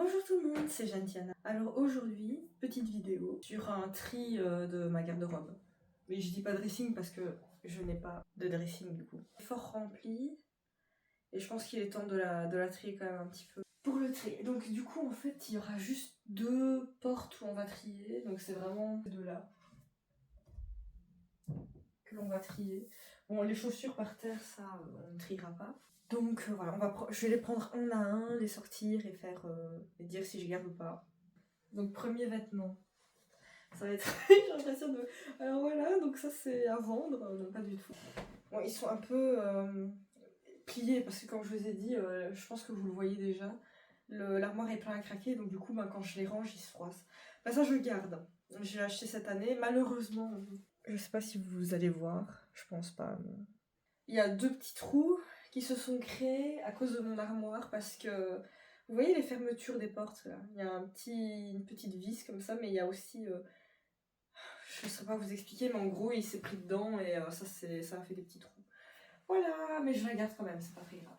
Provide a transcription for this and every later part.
Bonjour tout le monde, c'est Jeanne-Tiana. Alors aujourd'hui, petite vidéo sur un tri de ma garde-robe. Mais je dis pas dressing parce que je n'ai pas de dressing du coup. Fort rempli et je pense qu'il est temps de la trier quand même un petit peu. Pour le tri, donc du coup en fait il y aura juste 2 portes où on va trier, donc c'est vraiment ces deux-là que l'on va trier. Bon, les chaussures par terre, ça on ne triera pas. Donc voilà, je vais les prendre un à un, les sortir et faire et dire si je garde ou pas. Donc premier vêtement, ça va être j'ai l'impression de... Alors voilà, donc ça c'est à vendre, non pas du tout. Bon, ils sont un peu pliés parce que comme je vous ai dit, je pense que vous le voyez déjà, l'armoire est plein à craquer, donc du coup quand je les range ils se froissent. Bah ça je le garde, je l'ai acheté cette année, malheureusement, je sais pas si vous allez voir, je pense pas. Mais... Il y a 2 petits trous qui se sont créés à cause de mon armoire parce que... Vous voyez les fermetures des portes là? Il y a une petite vis comme ça, mais il y a aussi... je ne saurais pas vous expliquer, mais en gros il s'est pris dedans et ça a fait des petits trous. Voilà, mais je la garde quand même, c'est pas très grave.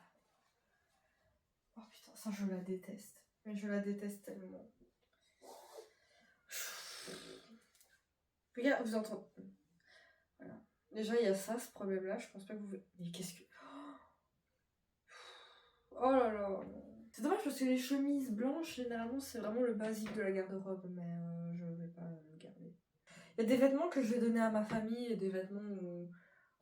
Oh putain, ça je la déteste. Mais je la déteste tellement. Regarde, vous entendez. Voilà. Déjà il y a ça, ce problème-là, je pense pas que vous... Mais qu'est-ce que... Oh là là. C'est dommage parce que les chemises blanches, généralement, c'est vraiment le basique de la garde-robe, mais je vais pas le garder. Il y a des vêtements que je vais donner à ma famille et des vêtements où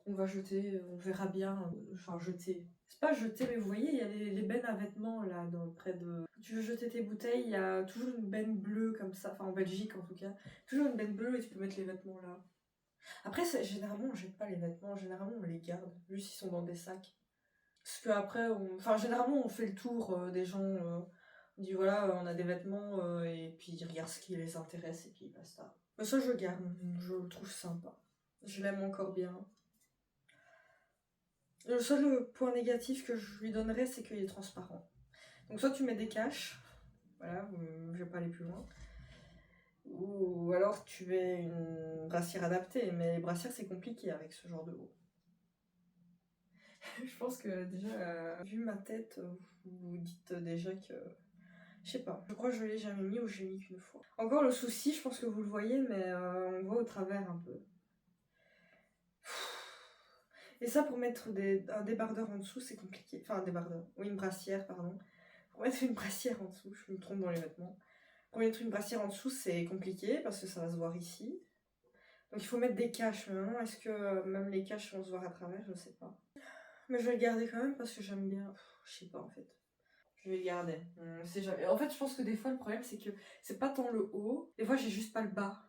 on va jeter, on verra bien. Enfin, jeter. C'est pas jeter, mais vous voyez, il y a les bennes à vêtements là, près de. Quand tu veux jeter tes bouteilles, il y a toujours une benne bleue comme ça, enfin en Belgique en tout cas. Toujours une benne bleue et tu peux mettre les vêtements là. Après, généralement, on jette pas les vêtements, généralement, on les garde, juste ils sont dans des sacs. Parce qu'après, généralement, on fait le tour des gens. On dit voilà, on a des vêtements et puis ils regardent ce qui les intéresse et puis basta. Mais ça, je le garde, je le trouve sympa. Je l'aime encore bien. Le seul point négatif que je lui donnerais, c'est qu'il est transparent. Donc, soit tu mets des caches, voilà, je vais pas aller plus loin. Ou alors tu mets une brassière adaptée, mais les brassières, c'est compliqué avec ce genre de haut. Je pense que déjà, vu ma tête, vous vous dites déjà que... Je sais pas, je crois que je l'ai jamais mis ou je l'ai mis qu'une fois. Encore le souci, je pense que vous le voyez, mais on voit au travers un peu. Et ça, pour mettre un débardeur en dessous, c'est compliqué. Enfin, un débardeur, oui, une brassière, pardon. Pour mettre une brassière en dessous, je me trompe dans les vêtements. Pour mettre une brassière en dessous, c'est compliqué parce que ça va se voir ici. Donc il faut mettre des caches. Mais maintenant, est-ce que même les caches vont se voir à travers? Je sais pas. Mais je vais le garder quand même parce que j'aime bien. Je sais pas en fait. Je vais le garder. Jamais... En fait, je pense que des fois, le problème, c'est que c'est pas tant le haut. Des fois, j'ai juste pas le bas.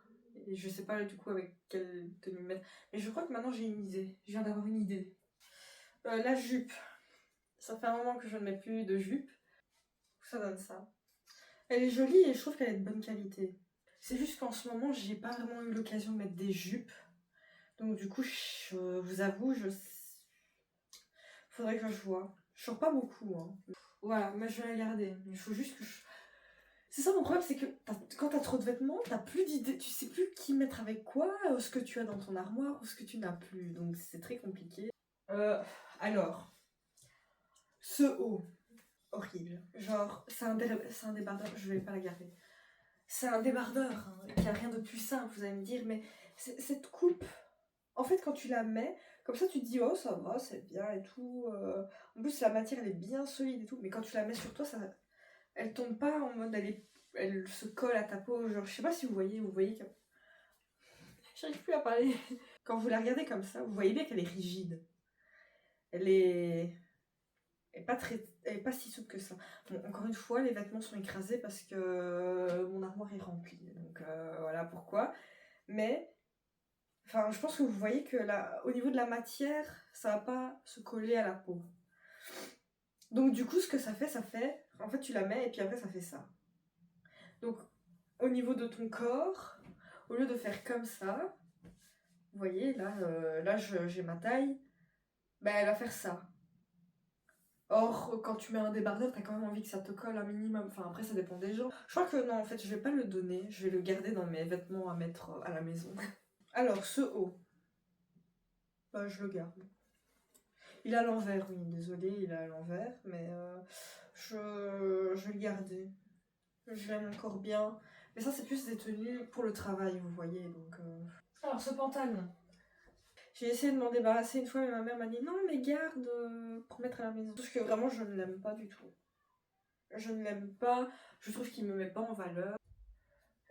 Et je sais pas du coup avec quelle tenue mettre. Mais je crois que maintenant, j'ai une idée. Je viens d'avoir une idée. La jupe. Ça fait un moment que je ne mets plus de jupe. Ça donne ça. Elle est jolie et je trouve qu'elle est de bonne qualité. C'est juste qu'en ce moment, j'ai pas vraiment eu l'occasion de mettre des jupes. Donc du coup, je vous avoue, faudrait que je vois. Je sors pas beaucoup, hein. Voilà, mais je vais la garder. Il faut juste que je... C'est ça mon problème, c'est que quand t'as trop de vêtements, t'as plus d'idées. Tu sais plus qui mettre avec quoi, ce que tu as dans ton armoire ou ce que tu n'as plus. Donc c'est très compliqué. Alors, ce haut, horrible. Genre, c'est un débardeur, je vais pas la garder. C'est un débardeur, hein. Il n'y a rien de plus simple, vous allez me dire, mais cette coupe, en fait, quand tu la mets, comme ça, tu te dis, oh, ça va, c'est bien et tout. En plus, la matière, elle est bien solide et tout, mais quand tu la mets sur toi, elle tombe pas en mode, elle se colle à ta peau. Genre, je sais pas si vous voyez que... J'arrive plus à parler. Quand vous la regardez comme ça, vous voyez bien qu'elle est rigide. Elle est pas si souple que ça. Bon, encore une fois, les vêtements sont écrasés parce que mon armoire est remplie. Donc voilà pourquoi. Mais, enfin, je pense que vous voyez que là, au niveau de la matière, ça va pas se coller à la peau. Donc du coup, ce que ça fait... En fait, tu la mets et puis après, ça fait ça. Donc, au niveau de ton corps, au lieu de faire comme ça, vous voyez, là j'ai ma taille, ben elle va faire ça. Or, quand tu mets un débardeur, t'as quand même envie que ça te colle un minimum. Enfin, après, ça dépend des gens. Je crois que non, en fait, je vais pas le donner. Je vais le garder dans mes vêtements à mettre à la maison. Alors, ce haut, bah, je le garde. Il est à l'envers, oui, désolé, il est à l'envers, mais je vais le garder. Je l'aime encore bien. Mais ça, c'est plus des tenues pour le travail, vous voyez. Donc, Alors, ce pantalon. J'ai essayé de m'en débarrasser une fois, mais ma mère m'a dit non, mais garde pour mettre à la maison. Parce que vraiment, je ne l'aime pas du tout. Je ne l'aime pas. Je trouve qu'il me met pas en valeur.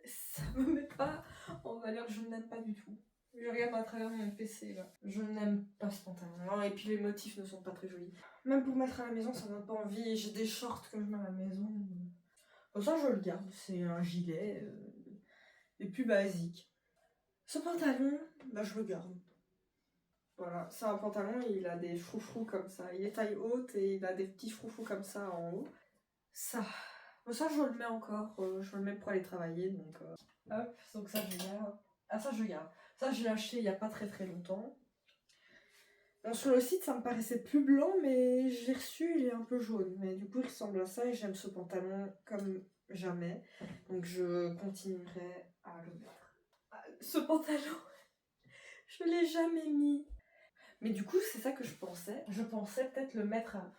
Ça me met pas en valeur. Je ne l'aime pas du tout. Je regarde à travers mon PC là. Je n'aime pas ce pantalon. Et puis les motifs ne sont pas très jolis. Même pour mettre à la maison, ça m'a pas envie. J'ai des shorts que je mets à la maison. Comme ça, je le garde. C'est un gilet. Les plus basiques. Ce pantalon, bah, je le garde. Voilà, c'est un pantalon, il a des froufrous comme ça. Il est taille haute et il a des petits froufrous comme ça en haut. Ça. Bon, ça, je le mets encore. Je le mets pour aller travailler. Donc, hop, donc ça, je garde. Ah, ça, je garde. Ça, je l'ai acheté il n'y a pas très très longtemps. Bon, sur le site, ça me paraissait plus blanc, mais je l'ai reçu, il est un peu jaune. Mais du coup, il ressemble à ça et j'aime ce pantalon comme jamais. Donc, je continuerai à le mettre. Ce pantalon, je l'ai jamais mis. Mais du coup, c'est ça que je pensais. Je pensais peut-être le mettre à...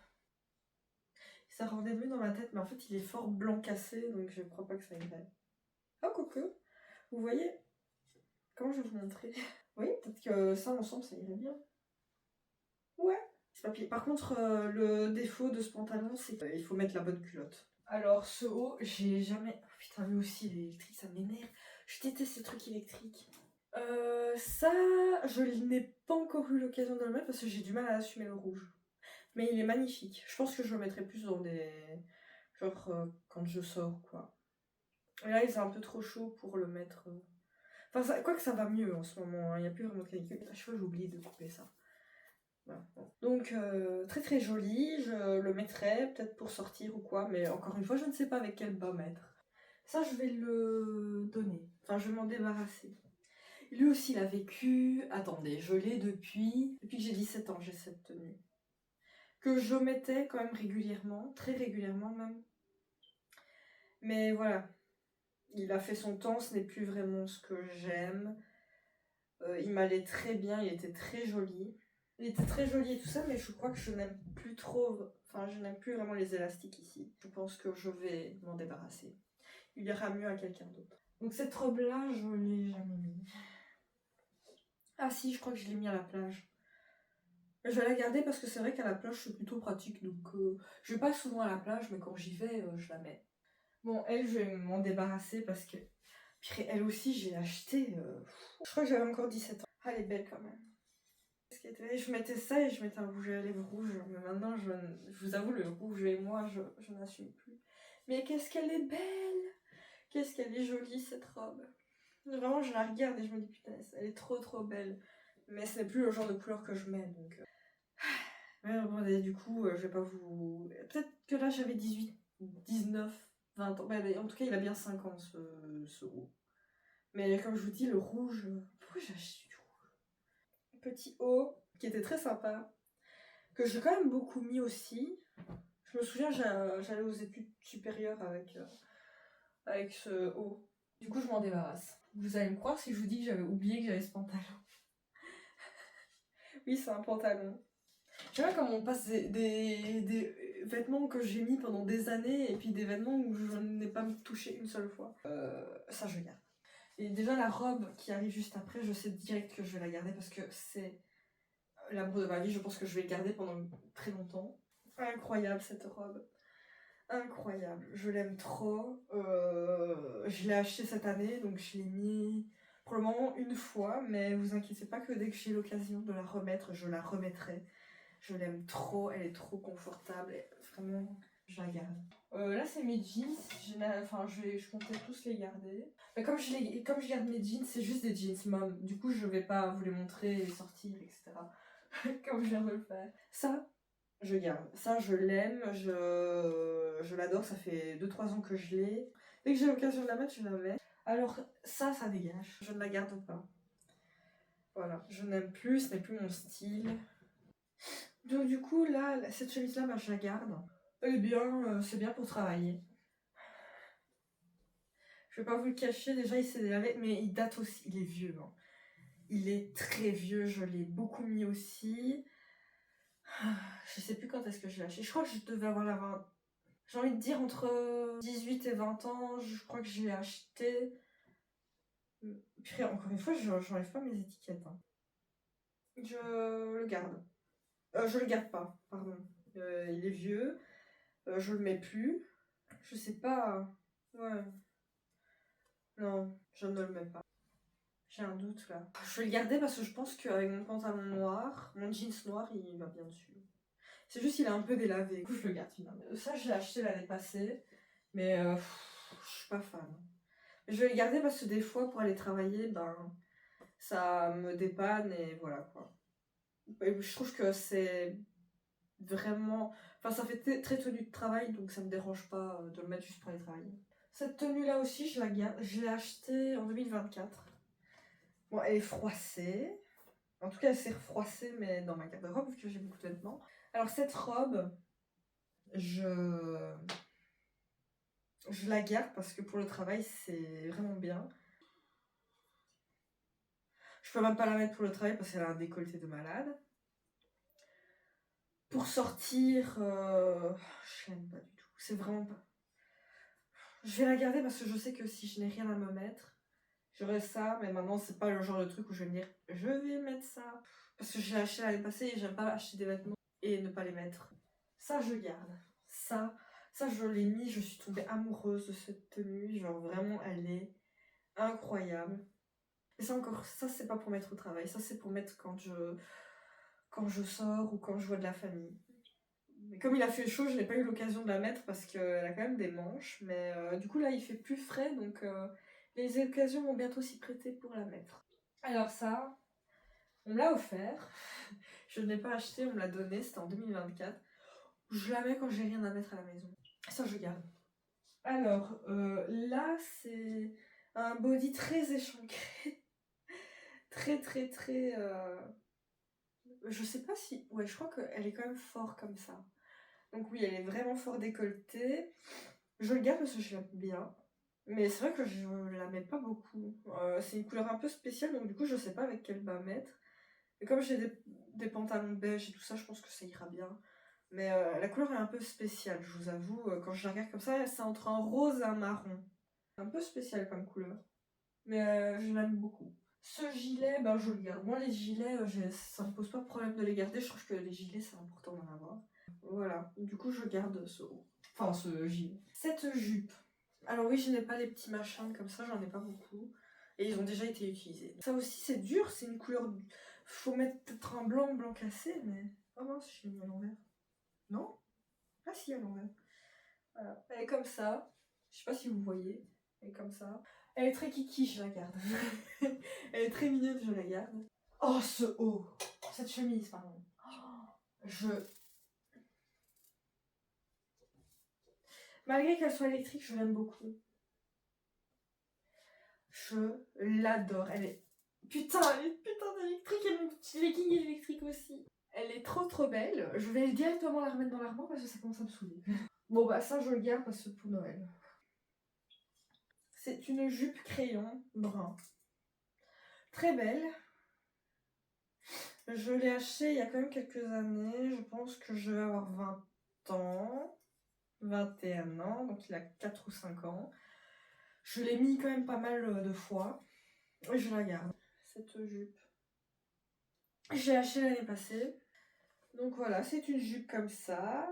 Ça rendait mieux dans ma tête, mais en fait, il est fort blanc cassé, donc je crois pas que ça irait. Ah, quoique. Vous voyez? Comment je vais vous montrer? Oui, peut-être que ça, ensemble, ça irait bien. Ouais. C'est pas pire. Par contre, le défaut de ce pantalon, c'est qu'il faut mettre la bonne culotte. Alors, ce haut, j'ai jamais... Oh, putain, lui aussi, l'électrique, ça m'énerve. Je déteste ces trucs électriques. Ça, je n'ai pas encore eu l'occasion de le mettre parce que j'ai du mal à assumer le rouge. Mais il est magnifique. Je pense que je le mettrai plus dans des... Genre quand je sors, quoi. Et là, il est un peu trop chaud pour le mettre... Enfin, ça... quoique ça va mieux en ce moment. Il n'y a plus vraiment de canicule. Je crois que j'ai oublié de couper ça. Voilà. Donc, très très joli. Je le mettrai peut-être pour sortir ou quoi. Mais encore une fois, je ne sais pas avec quel bas mettre. Ça, je vais le donner. Enfin, je vais m'en débarrasser. Lui aussi, il a vécu... Attendez, je l'ai depuis... Depuis que j'ai 17 ans, j'ai cette tenue. Que je mettais quand même régulièrement, très régulièrement même. Mais voilà, il a fait son temps, ce n'est plus vraiment ce que j'aime. Il m'allait très bien, il était très joli. Il était très joli et tout ça, mais je crois que je n'aime plus trop... Enfin, je n'aime plus vraiment les élastiques ici. Je pense que je vais m'en débarrasser. Il ira mieux à quelqu'un d'autre. Donc cette robe-là, je l'ai jamais mis. Ah si, je crois que je l'ai mis à la plage. Je vais la garder parce que c'est vrai qu'à la plage c'est plutôt pratique, donc je vais pas souvent à la plage, mais quand j'y vais, je la mets. Bon, elle, je vais m'en débarrasser parce que... Puis elle aussi, j'ai acheté... Je crois que j'avais encore 17 ans. Ah, elle est belle quand même. Je mettais ça et je mettais un rouge à lèvres rouge, mais maintenant, je vous avoue, le rouge et moi, je n'assume plus. Mais qu'est-ce qu'elle est belle! Qu'est-ce qu'elle est jolie, cette robe! Vraiment, je la regarde et je me dis, putain, elle est trop trop belle. Mais ce n'est plus le genre de couleur que je mets, donc... Ouais, bon, et du coup, je vais pas vous... Peut-être que là, j'avais 18, 19, 20 ans. Ouais, en tout cas, il a bien 5 ans, ce haut. Mais comme je vous dis, le rouge... Pourquoi j'ai acheté du rouge? Petit haut, qui était très sympa. Que j'ai quand même beaucoup mis aussi. Je me souviens, j'allais aux études supérieures avec ce haut. Du coup, je m'en débarrasse. Vous allez me croire si je vous dis que j'avais oublié que j'avais ce pantalon. Oui, c'est un pantalon. Je sais pas comment on passe des vêtements que j'ai mis pendant des années et puis des vêtements où je n'ai pas touché une seule fois. Ça, je garde. Et déjà, la robe qui arrive juste après, je sais direct que je vais la garder parce que c'est l'amour de ma vie. Je pense que je vais le garder pendant très longtemps. Incroyable cette robe. Incroyable. Je l'aime trop. Je l'ai acheté cette année, donc je l'ai mis pour le moment une fois. Mais vous inquiétez pas que dès que j'ai l'occasion de la remettre, je la remettrai. Je l'aime trop, elle est trop confortable, vraiment, je la garde. Là, c'est mes jeans, je comptais tous les garder. Mais comme je garde mes jeans, c'est juste des jeans mom. Du coup, je vais pas vous les montrer, les sortir, etc. Comme je viens de le faire. Ça, je garde. Ça, je l'aime, je l'adore, ça fait 2-3 ans que je l'ai. Dès que j'ai l'occasion de la mettre, je la mets. Alors, ça dégage. Je ne la garde pas. Voilà, je n'aime plus, ce n'est plus mon style. Donc du coup, là, cette chemise-là, bah, je la garde. Elle est bien, c'est bien pour travailler. Je vais pas vous le cacher, déjà il s'est délavé, mais il date aussi, il est vieux. Hein. Il est très vieux, je l'ai beaucoup mis aussi. Je sais plus quand est-ce que je l'ai acheté. Je crois que je devais avoir la 20... J'ai envie de dire entre 18 et 20 ans, je crois que je l'ai acheté. Puis encore une fois, j'enlève pas mes étiquettes. Hein. Je le garde. Je le garde pas, pardon. Il est vieux. Je le mets plus. Je sais pas. Ouais. Non, je ne le mets pas. J'ai un doute là. Je vais le garder parce que je pense qu'avec mon pantalon noir, mon jeans noir, il va bien dessus. C'est juste qu'il est un peu délavé. Du coup, je le garde finalement. Ça, je l'ai acheté l'année passée. Mais je suis pas fan. Je vais le garder parce que des fois, pour aller travailler, ben, ça me dépanne et voilà quoi. Et je trouve que c'est vraiment... Enfin, ça fait très tenue de travail, donc ça me dérange pas de le mettre juste pour aller travailler. Cette tenue-là aussi, je la garde. Je l'ai achetée en 2024. Bon, elle est froissée. En tout cas, elle s'est refroissée, mais dans ma garde-robe, vu que j'ai beaucoup de vêtements. Alors, cette robe, je la garde parce que pour le travail, c'est vraiment bien. Je peux même pas la mettre pour le travail parce qu'elle a un décolleté de malade. Pour sortir, je l'aime pas du tout. C'est vraiment pas... Je vais la garder parce que je sais que si je n'ai rien à me mettre, j'aurai ça, mais maintenant c'est pas le genre de truc où je vais me dire je vais mettre ça. Parce que je l'ai acheté l'année passée et j'aime pas acheter des vêtements et ne pas les mettre. Ça je garde. Ça je l'ai mis, je suis tombée amoureuse de cette tenue. Genre vraiment elle est incroyable. Et ça encore, ça c'est pas pour mettre au travail, ça c'est pour mettre quand je sors ou quand je vois de la famille. Mais comme il a fait chaud, je n'ai pas eu l'occasion de la mettre parce qu'elle a quand même des manches. Mais du coup, là, il fait plus frais, donc les occasions vont bientôt s'y prêter pour la mettre. Alors ça, on me l'a offert. Je ne l'ai pas acheté, on me l'a donné, c'était en 2024. Je la mets quand j'ai rien à mettre à la maison. Ça, je garde. Alors, là, c'est un body très échancré. très... Je sais pas si... Ouais, je crois qu'elle est quand même fort comme ça. Donc oui, elle est vraiment fort décolletée. Je le garde parce que je l'aime bien. Mais c'est vrai que je la mets pas beaucoup. C'est une couleur un peu spéciale, donc du coup je sais pas avec quelle bas mettre. Et comme j'ai des pantalons beige et tout ça, je pense que ça ira bien. Mais la couleur est un peu spéciale, je vous avoue. Quand je la regarde comme ça, c'est entre un rose et un marron. Un peu spécial comme couleur. Mais je l'aime beaucoup. Ce gilet, ben je le garde. Moi les gilets, ça me pose pas de problème de les garder. Je trouve que les gilets c'est important d'en avoir. Voilà, du coup je garde ce haut. Enfin ce gilet. Cette jupe. Alors oui, je n'ai pas les petits machins comme ça, j'en ai pas beaucoup. Et ils ont déjà été utilisés. Ça aussi c'est dur, c'est une couleur... Faut mettre peut-être un blanc cassé, mais... Oh mince, je l'ai mis à l'envers. Non? Ah si, à l'envers. Voilà. Elle est comme ça. Je sais pas si vous voyez. Elle est comme ça. Elle est très kiki, je la garde. Elle est très mignonne, je la garde. Oh, ce haut. Cette chemise, pardon. Malgré qu'elle soit électrique, je l'aime beaucoup. Je l'adore. Elle est... Putain, elle est putain d'électrique et mon petit legging est électrique aussi. Elle est trop belle. Je vais directement la remettre dans l'armoire parce que ça commence à me saouler. Bon bah ça je le garde parce que pour Noël. C'est une jupe crayon brun. Très belle. Je l'ai achetée il y a quand même quelques années. Je pense que je vais avoir 20 ans. 21 ans, donc il a 4 ou 5 ans. Je l'ai mis quand même pas mal de fois. Et je la garde. Cette jupe. Je l'ai achetée l'année passée. Donc voilà, c'est une jupe comme ça.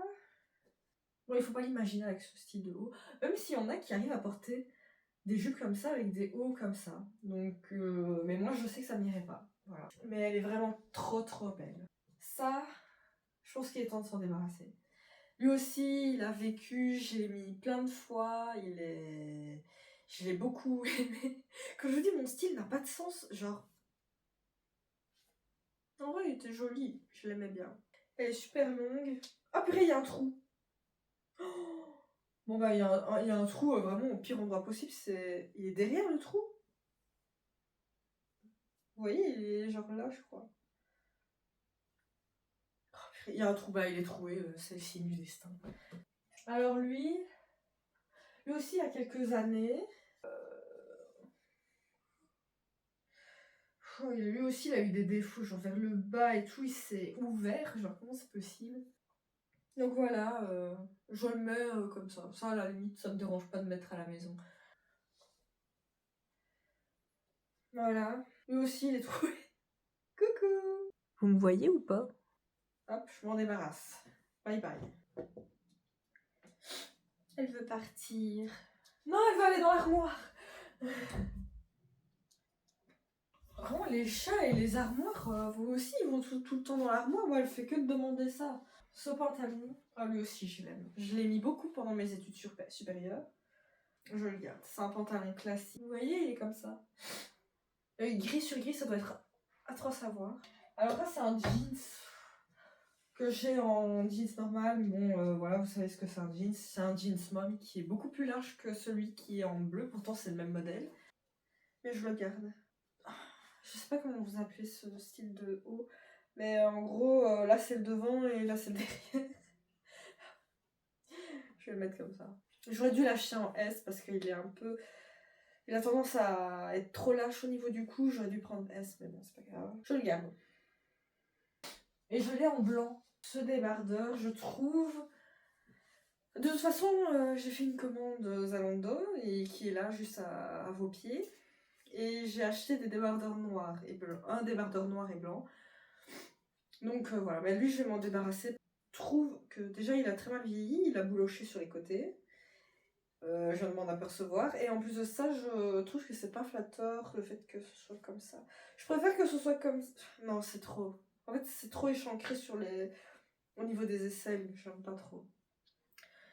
Bon, il faut pas l'imaginer avec ce style de haut. Même s'il y en a qui arrivent à porter des jupes comme ça avec des hauts comme ça. Donc, mais moi je sais que ça m'irait pas. Voilà. Mais elle est vraiment trop belle. Ça, je pense qu'il est temps de s'en débarrasser. Lui aussi, il a vécu, je l'ai mis plein de fois, je l'ai beaucoup aimé. Comme je vous dis, mon style n'a pas de sens, genre... En vrai, il était joli, je l'aimais bien. Elle est super longue. Ah purée, il y a un trou. Oh, bon bah, il y a un trou vraiment au pire endroit possible, il est derrière le trou. Vous voyez, il est genre là, je crois. Oh, purée, il y a un trou, bah il est troué, c'est le signe du destin. Alors lui aussi, il y a quelques années... Oh, lui aussi, il a eu des défauts, genre vers le bas et tout, il s'est ouvert, genre comment c'est possible? Donc voilà, je le mets comme ça. Ça, à la limite, ça me dérange pas de mettre à la maison. Voilà. Lui aussi, il est trouvé. Coucou! Vous me voyez ou pas? Hop, je m'en débarrasse. Bye bye. Elle veut partir. Non, elle veut aller dans l'armoire. Vraiment, les chats et les armoires, vous aussi, ils vont tout le temps dans l'armoire. Moi, elle fait que de demander ça. Ce pantalon, lui aussi, je l'aime. Je l'ai mis beaucoup pendant mes études supérieures. Je le garde. C'est un pantalon classique. Vous voyez, il est comme ça. Gris sur gris, ça doit être atroce à voir. Alors là, c'est un jeans que j'ai en jeans normal. Bon, voilà, vous savez ce que c'est un jeans. C'est un jeans mom qui est beaucoup plus large que celui qui est en bleu. Pourtant, c'est le même modèle. Mais je le garde. Je sais pas comment vous appelez ce style de haut. Mais en gros, là, c'est le devant et là, c'est le derrière. Je vais le mettre comme ça. J'aurais dû l'acheter en S parce qu'il est un peu... Il a tendance à être trop lâche au niveau du cou. J'aurais dû prendre S, mais bon, c'est pas grave. Je le garde. Et je l'ai en blanc. Ce débardeur, je trouve... De toute façon, j'ai fait une commande Zalando et qui est là, juste à vos pieds. Et j'ai acheté des débardeurs noirs et blancs. Un débardeur noir et blanc. Donc voilà, mais lui, je vais m'en débarrasser. Je trouve que déjà, il a très mal vieilli. Il a bouloché sur les côtés. Je viens de m'en apercevoir. Et en plus de ça, je trouve que c'est pas flatteur le fait que ce soit comme ça. Je préfère que ce soit comme... Non, c'est trop. En fait, c'est trop échancré au niveau des aisselles. J'aime pas trop.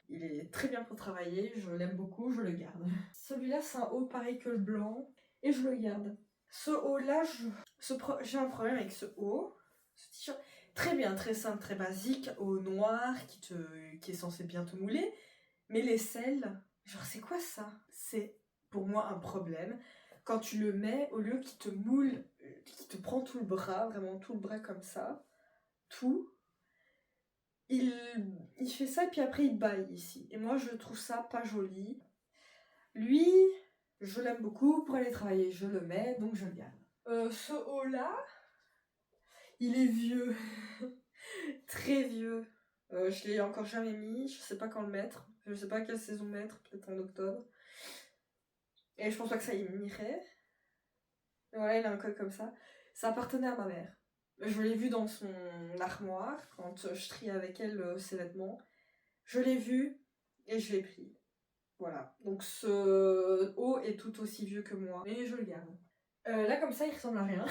Il est très bien pour travailler. Je l'aime beaucoup. Je le garde. Celui-là, c'est un haut pareil que le blanc. Et je le garde. Ce haut-là, j'ai un problème avec ce haut. Ce t-shirt. Très bien, très simple, très basique. Haut noir qui est censé bien te mouler. Mais l'aisselle... Genre, c'est quoi ça? C'est pour moi un problème. Quand tu le mets, au lieu qu'il te moule, qu'il te prend tout le bras, vraiment tout le bras comme ça, tout, il fait ça et puis après il baille ici. Et moi, je trouve ça pas joli. Lui, je l'aime beaucoup. Pour aller travailler, je le mets, donc je le garde. Ce haut-là, il est vieux. Très vieux. Je l'ai encore jamais mis. Je sais pas quand le mettre. Je sais pas quelle saison mettre. Peut-être en octobre. Et je pense pas que ça y m'irait. Et voilà, il a un col comme ça. Ça appartenait à ma mère. Je l'ai vu dans son armoire quand je trie avec elle ses vêtements. Je l'ai vu et je l'ai pris. Voilà. Donc ce haut est tout aussi vieux que moi. Mais je le garde. Là, comme ça, il ressemble à rien.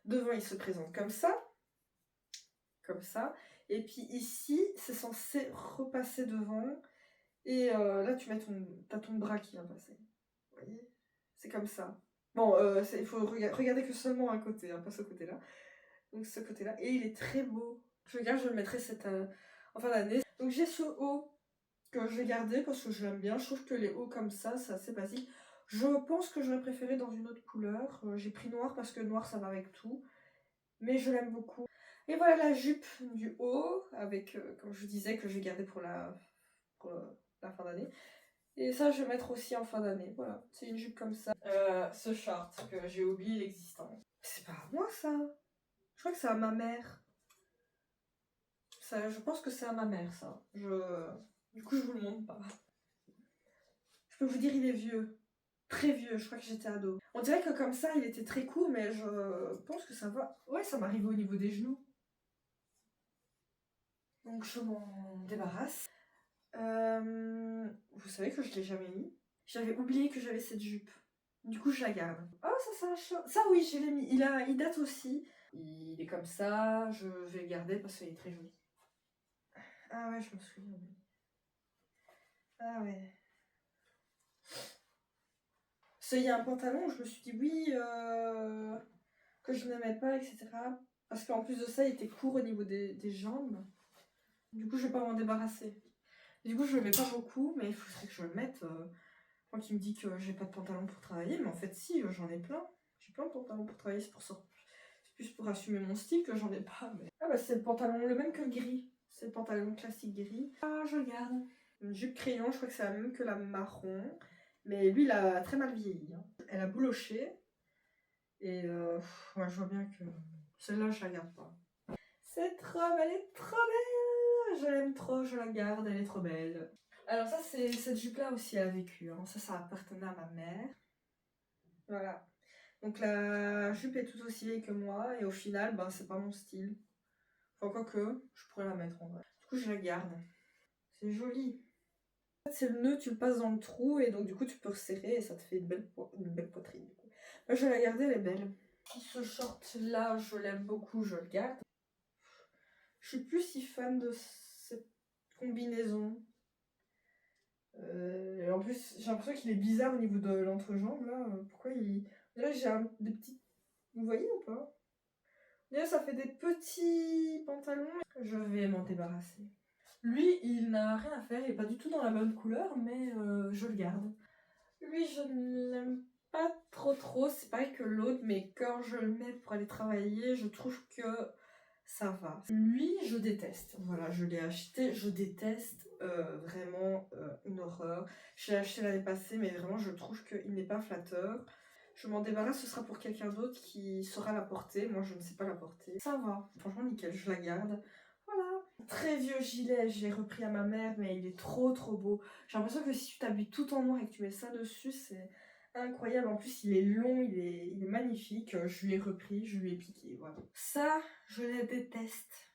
Devant, il se présente comme ça. Comme ça. Et puis ici, c'est censé repasser devant. Et là, t'as ton bras qui vient passer. Vous voyez? C'est comme ça. Bon, il faut regarder que seulement un côté, hein, pas ce côté-là. Donc ce côté-là. Et il est très beau. Je regarde, je le mettrai en fin d'année. Donc j'ai ce haut que je vais garder parce que je l'aime bien. Je trouve que les hauts comme ça, c'est assez basique. Je pense que j'aurais préféré dans une autre couleur. J'ai pris noir parce que noir, ça va avec tout. Mais je l'aime beaucoup. Et voilà la jupe du haut, avec, comme je vous disais, que je vais garder pour la fin d'année. Et ça, je vais mettre aussi en fin d'année. Voilà, c'est une jupe comme ça. Ce short que j'ai oublié l'existence. C'est pas à moi ça. Je crois que c'est à ma mère. Ça, je pense que c'est à ma mère ça. Du coup, je vous le montre pas. Je peux vous dire, il est vieux. Très vieux, je crois que j'étais ado. On dirait que comme ça, il était très court, mais je pense que ça va. Ouais, ça m'arrive au niveau des genoux. Donc je m'en débarrasse. Vous savez que je l'ai jamais mis. J'avais oublié que j'avais cette jupe. Du coup, je la garde. Oh, ça, c'est un chat. Ça, oui, je l'ai mis. Il date aussi. Il est comme ça. Je vais le garder parce qu'il est très joli. Ah ouais, je me souviens. Oui. Ah ouais. Il y a un pantalon où je me suis dit oui, que je n'aimais pas, etc. Parce qu'en plus de ça, il était court au niveau des jambes. Du coup, je vais pas m'en débarrasser. Du coup, je le mets pas beaucoup, mais il faudrait que je le mette. Moi qui me dis que j'ai pas de pantalon pour travailler, mais en fait, si, j'en ai plein. J'ai plein de pantalons pour travailler, c'est plus pour assumer mon style que j'en ai pas. Mais... Ah bah, c'est le pantalon le même que le gris. C'est le pantalon classique gris. Ah, je le garde. Une jupe crayon, je crois que c'est la même que la marron. Mais lui, il a très mal vieilli. Hein. Elle a bouloché. Et ouais, je vois bien que celle-là, je la garde pas. Cette robe, elle est trop belle. je l'aime trop, je la garde, elle est trop belle. Alors ça, c'est cette jupe-là aussi, elle a vécu. Hein. Ça appartenait à ma mère. Voilà. Donc la jupe est tout aussi vieille que moi et au final, ben, c'est pas mon style. Enfin, quoique, je pourrais la mettre en vrai. Du coup, je la garde. C'est joli. En fait, c'est le nœud, tu le passes dans le trou et donc du coup, tu peux resserrer et ça te fait une belle poitrine. Du coup. Moi, je vais la garder, elle est belle. Ce short-là, je l'aime beaucoup, je le garde. Je suis plus si fan de cette combinaison. Et en plus, j'ai l'impression qu'il est bizarre au niveau de l'entrejambe, là. Pourquoi il... Là, j'ai des petits... Vous voyez ou pas? Là, ça fait des petits pantalons. Je vais m'en débarrasser. Lui, il n'a rien à faire, il est pas du tout dans la bonne couleur, mais je le garde. Lui, je ne l'aime pas trop, c'est pareil que l'autre, mais quand je le mets pour aller travailler, je trouve que ça va. Lui, je déteste. Voilà, je l'ai acheté, je déteste, vraiment une horreur. Je l'ai acheté l'année passée, mais vraiment, je trouve qu'il n'est pas flatteur. Je m'en débarrasse, ce sera pour quelqu'un d'autre qui saura la porter. Moi, je ne sais pas la porter. Ça va, franchement, nickel, je la garde. Voilà. Très vieux gilet, j'ai repris à ma mère, mais il est trop beau. J'ai l'impression que si tu t'habilles tout en noir et que tu mets ça dessus, c'est incroyable. En plus, il est long, il est magnifique. Je lui ai repris, je lui ai piqué, voilà. Ça, je le déteste.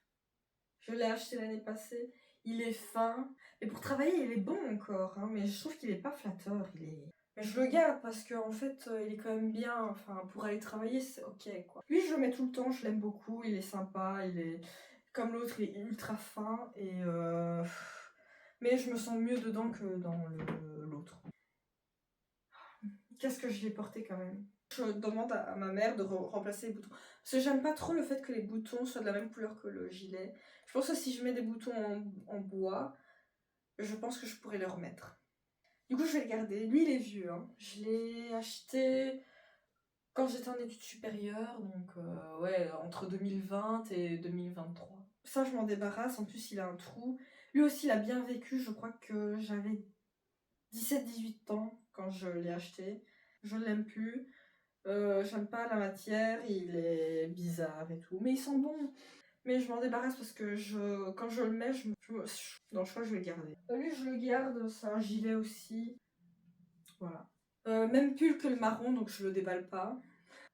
Je l'ai acheté l'année passée. Il est fin. Et pour travailler, il est bon encore, hein, mais je trouve qu'il est pas flatteur. Mais je le garde parce qu'en fait, il est quand même bien. Enfin, pour aller travailler, c'est ok, quoi. Lui, je le mets tout le temps, je l'aime beaucoup. Il est sympa, il est... Comme l'autre, il est ultra fin. Et mais je me sens mieux dedans que dans l'autre. Qu'est-ce que je l'ai porté quand même. Je demande à ma mère de remplacer les boutons. Parce que j'aime pas trop le fait que les boutons soient de la même couleur que le gilet. Je pense que si je mets des boutons en bois, je pense que je pourrais les remettre. Du coup, je vais le garder. Lui, il est vieux. Hein. Je l'ai acheté quand j'étais en études supérieures, donc ouais, entre 2020 et 2023. Ça, je m'en débarrasse. En plus, il a un trou. Lui aussi, il a bien vécu. Je crois que j'avais 17-18 ans quand je l'ai acheté. Je ne l'aime plus. J'aime pas la matière. Il est bizarre et tout. Mais ils sont bons. Mais je m'en débarrasse parce que quand je le mets, non, je crois que je vais le garder. Lui, je le garde, c'est un gilet aussi. Voilà. Même pull que le marron, donc je le déballe pas.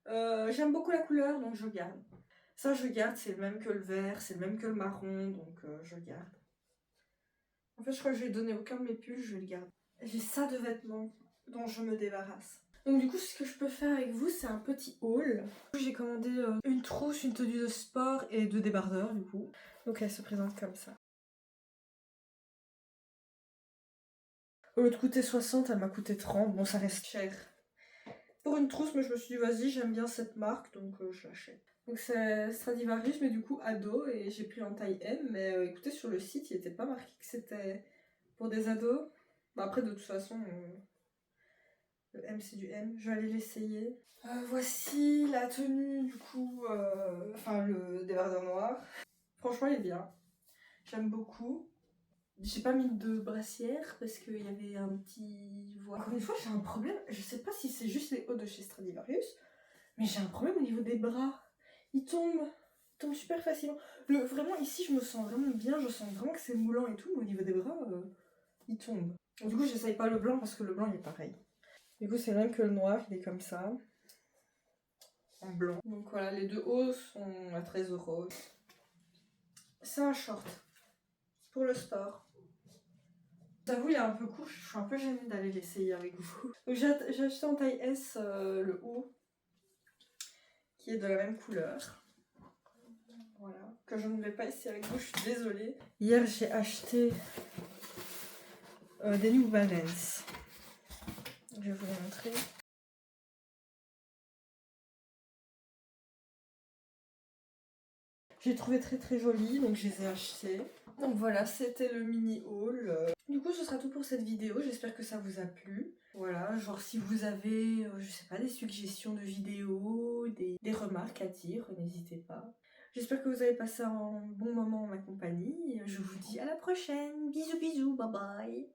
J'aime beaucoup la couleur, donc je garde. Ça, je garde, c'est le même que le vert, c'est le même que le marron, donc je garde. En fait, je crois que je vais donner aucun de mes pulls, je vais le garder. J'ai ça de vêtements dont je me débarrasse. Donc du coup, ce que je peux faire avec vous, c'est un petit haul. J'ai commandé une trousse, une tenue de sport et 2 débardeurs du coup. Donc elle se présente comme ça. Au lieu de coûter 60, elle m'a coûté 30. Bon, ça reste cher. Pour une trousse, mais je me suis dit, vas-y, j'aime bien cette marque, donc je l'achète. Donc c'est Stradivarius, mais du coup ado, et j'ai pris en taille M. Mais écoutez, sur le site, il n'était pas marqué que c'était pour des ados. Bah, après, de toute façon... Le M, c'est du M. Je vais aller l'essayer. Voici la tenue, du coup, enfin le débardeur noir. Franchement, il est bien. J'aime beaucoup. J'ai pas mis de brassière parce qu'il y avait un petit voile. Encore une fois, j'ai un problème. Je sais pas si c'est juste les hauts de chez Stradivarius, mais j'ai un problème au niveau des bras. Ils tombent super facilement. Vraiment, ici, je me sens vraiment bien. Je sens vraiment que c'est moulant et tout, mais au niveau des bras, ils tombent. Du coup, j'essaye pas le blanc parce que le blanc, il est pareil. Du coup, c'est le même que le noir, il est comme ça. En blanc. Donc voilà, les 2 hauts sont à 13 €. C'est un short. Pour le sport. J'avoue, il est un peu court, je suis un peu gênée d'aller l'essayer avec vous. Donc j'ai acheté en taille S le haut, qui est de la même couleur. Voilà. Que je ne vais pas essayer avec vous, je suis désolée. Hier, j'ai acheté des New Balance. Je vais vous les montrer. J'ai trouvé très jolis, donc je les ai achetés. Donc voilà, c'était le mini haul. Du coup, ce sera tout pour cette vidéo. J'espère que ça vous a plu. Voilà, genre si vous avez, je sais pas, des suggestions de vidéos, des remarques à dire, n'hésitez pas. J'espère que vous avez passé un bon moment en ma compagnie. Je vous dis à la prochaine. Bisous, bye bye.